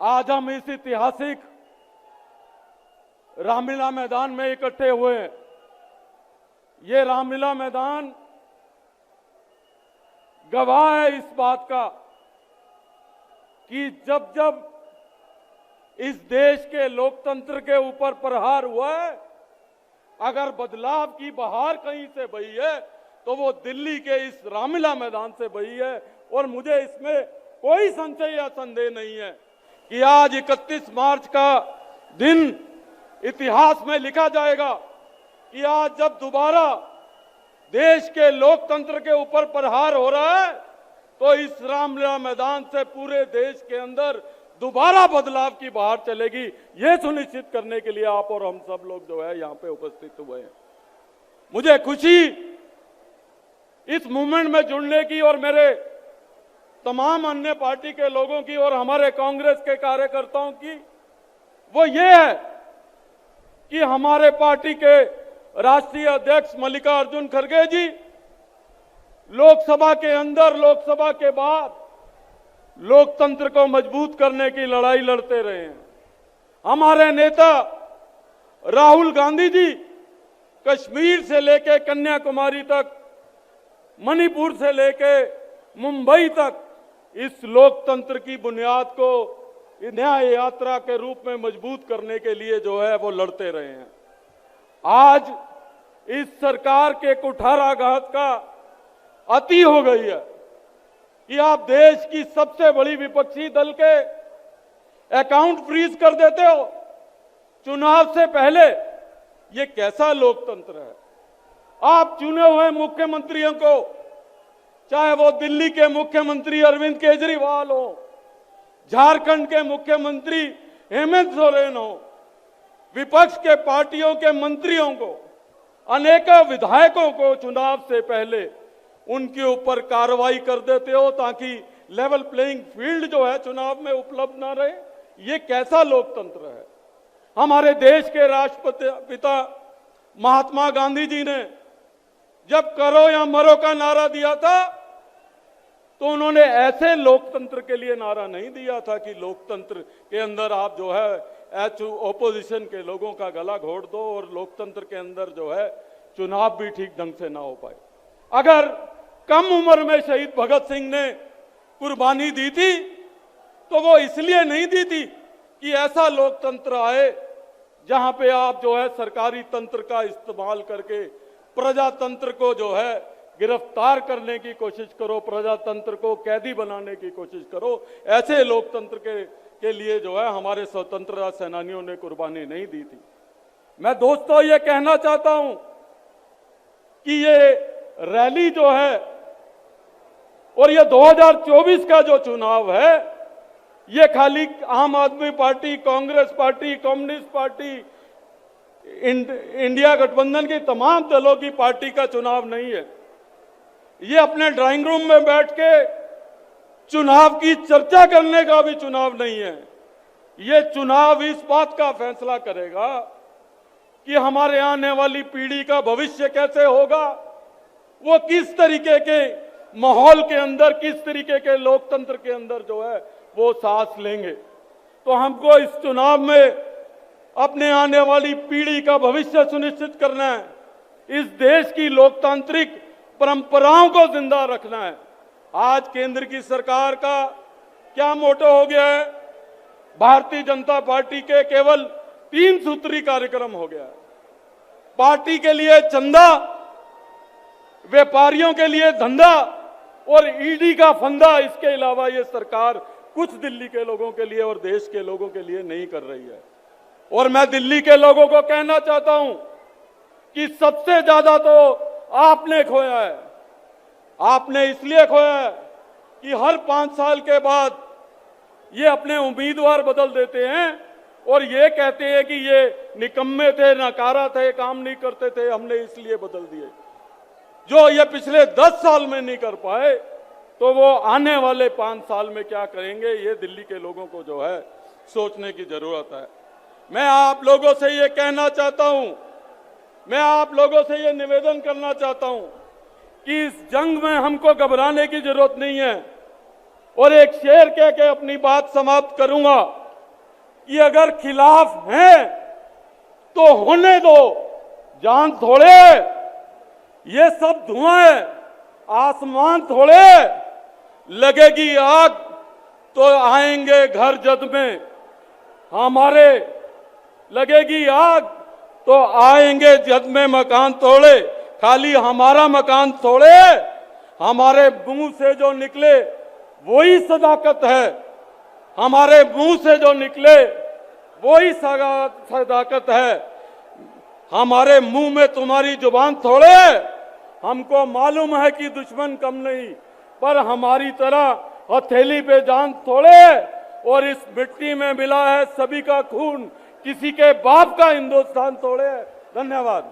आज हम इस ऐतिहासिक रामलीला मैदान में इकट्ठे हुए हैं। ये रामलीला मैदान गवाह है इस बात का कि जब जब इस देश के लोकतंत्र के ऊपर प्रहार हुआ है, अगर बदलाव की बहार कहीं से बही है तो वो दिल्ली के इस रामलीला मैदान से बही है। और मुझे इसमें कोई संशय या संदेह नहीं है कि आज 31 मार्च का दिन इतिहास में लिखा जाएगा कि आज जब दोबारा देश के लोकतंत्र के ऊपर प्रहार हो रहा है तो इस रामलीला मैदान से पूरे देश के अंदर दोबारा बदलाव की बहार चलेगी। ये सुनिश्चित करने के लिए आप और हम सब लोग जो है यहाँ पे उपस्थित हुए हैं। मुझे खुशी इस मूवमेंट में जुड़ने की और मेरे तमाम अन्य पार्टी के लोगों की और हमारे कांग्रेस के कार्यकर्ताओं की वो ये है कि हमारे पार्टी के राष्ट्रीय अध्यक्ष मल्लिकार्जुन खड़गे जी लोकसभा के अंदर लोकसभा के बाद लोकतंत्र को मजबूत करने की लड़ाई लड़ते रहे हैं। हमारे नेता राहुल गांधी जी कश्मीर से लेकर कन्याकुमारी तक, मणिपुर से लेकर मुंबई तक इस लोकतंत्र की बुनियाद को न्याय यात्रा के रूप में मजबूत करने के लिए जो है वो लड़ते रहे हैं। आज इस सरकार के कुठाराघात का अति हो गई है कि आप देश की सबसे बड़ी विपक्षी दल के अकाउंट फ्रीज कर देते हो चुनाव से पहले। ये कैसा लोकतंत्र है? आप चुने हुए मुख्यमंत्रियों को, चाहे वो दिल्ली के मुख्यमंत्री अरविंद केजरीवाल हो, झारखंड के मुख्यमंत्री हेमंत सोरेन हो, विपक्ष के पार्टियों के मंत्रियों को, अनेकों विधायकों को चुनाव से पहले उनके ऊपर कार्रवाई कर देते हो ताकि लेवल प्लेइंग फील्ड जो है चुनाव में उपलब्ध ना रहे। ये कैसा लोकतंत्र है? हमारे देश के राष्ट्रपिता महात्मा गांधी जी ने जब करो या मरो का नारा दिया था तो उन्होंने ऐसे लोकतंत्र के लिए नारा नहीं दिया था कि लोकतंत्र के अंदर आप जो है ओपोजिशन के लोगों का गला घोट दो और लोकतंत्र के अंदर जो है चुनाव भी ठीक ढंग से ना हो पाए। अगर कम उम्र में शहीद भगत सिंह ने कुर्बानी दी थी तो वो इसलिए नहीं दी थी कि ऐसा लोकतंत्र आए जहां पे आप जो है सरकारी तंत्र का इस्तेमाल करके प्रजातंत्र को जो है गिरफ्तार करने की कोशिश करो, प्रजातंत्र को कैदी बनाने की कोशिश करो। ऐसे लोकतंत्र के लिए जो है हमारे स्वतंत्रता सेनानियों ने कुर्बानी नहीं दी थी। मैं दोस्तों ये कहना चाहता हूं कि ये रैली जो है और ये 2024 का जो चुनाव है ये खाली आम आदमी party, Congress party, communist party, India गठबंधन की तमाम दलों की पार्टी का चुनाव नहीं है। ये अपने ड्राइंग रूम में बैठ के चुनाव की चर्चा करने का भी चुनाव नहीं है। ये चुनाव इस बात का फैसला करेगा कि हमारे आने वाली पीढ़ी का भविष्य कैसे होगा, वो किस तरीके के माहौल के अंदर, किस तरीके के लोकतंत्र के अंदर जो है वो सांस लेंगे। तो हमको इस चुनाव में अपने आने वाली पीढ़ी का भविष्य सुनिश्चित करना है। इस देश की लोकतांत्रिक परंपराओं को जिंदा रखना है। आज केंद्र की सरकार का क्या मोटो हो गया है? भारतीय जनता पार्टी के केवल 3 सूत्री कार्यक्रम हो गया है। पार्टी के लिए चंदा, व्यापारियों के लिए धंधा और ईडी का फंदा। इसके अलावा ये सरकार कुछ दिल्ली के लोगों के लिए और देश के लोगों के लिए नहीं कर रही है। और मैं दिल्ली के लोगों को कहना चाहता हूं कि सबसे ज्यादा तो आपने खोया है। आपने इसलिए खोया है कि हर 5 साल के बाद ये अपने उम्मीदवार बदल देते हैं और ये कहते हैं कि ये निकम्मे थे, नकारा थे, काम नहीं करते थे, हमने इसलिए बदल दिए। जो ये पिछले 10 साल में नहीं कर पाए तो वो आने वाले 5 साल में क्या करेंगे, ये दिल्ली के लोगों को जो है सोचने की जरूरत है। मैं आप लोगों से ये कहना चाहता हूं, मैं आप लोगों से ये निवेदन करना चाहता हूं कि इस जंग में हमको घबराने की जरूरत नहीं है। और एक शेर कह के अपनी बात समाप्त करूंगा कि अगर खिलाफ हैं तो होने दो, जान थोड़े, ये सब धुआं है, आसमान थोड़े, लगेगी आग तो आएंगे घर जद में, हमारे लगेगी आग तो आएंगे जद में मकान तोड़े, खाली हमारा मकान तोड़े, हमारे मुंह से जो निकले वही सदाकत है, हमारे मुंह से जो निकले वही सदाकत है, हमारे मुंह में तुम्हारी जुबान थोड़े, हमको मालूम है कि दुश्मन कम नहीं, पर हमारी तरह हथेली पे जान थोड़े, और इस मिट्टी में मिला है सभी का खून, किसी के बाप का हिंदुस्तान तोड़े। धन्यवाद।